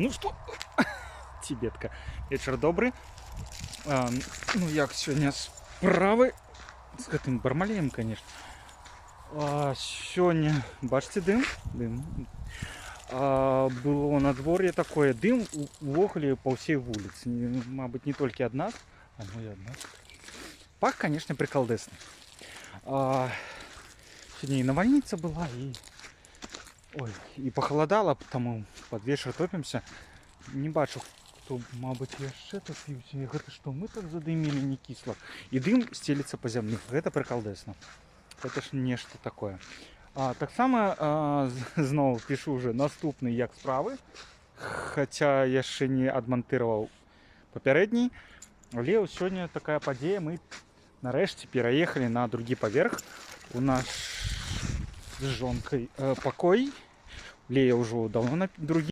Ну что, Тибетка, вечер добрый. Ну як сёння справы з гэтым бармалеем, конечно. Сёння бачыце дым. Было надвор'е такое, дым увогуле па ўсей вуліцы, мабыць, не толькі ад нас, ну і ад нас. Пах, конечно, приколдесны. Сегодня и навальница была, и похолодало, потому под вечер топимся. Не бачу, хто, мабыць, яшчэ топіўся. Гэта што, мы так задымілі не кісла. І дым стеліцца па зямлі. Гэта приколдесна. Гэта ж нешта такое. Таксама зноў пішу уже наступны як справы. Хаця яшчэ не адмантыраваў папярэдні. Але сёння такая падзея. Мы нарэшце пераехалі на другі паверх. У нас з жонкай пакой. Лея ўжо давно на другі.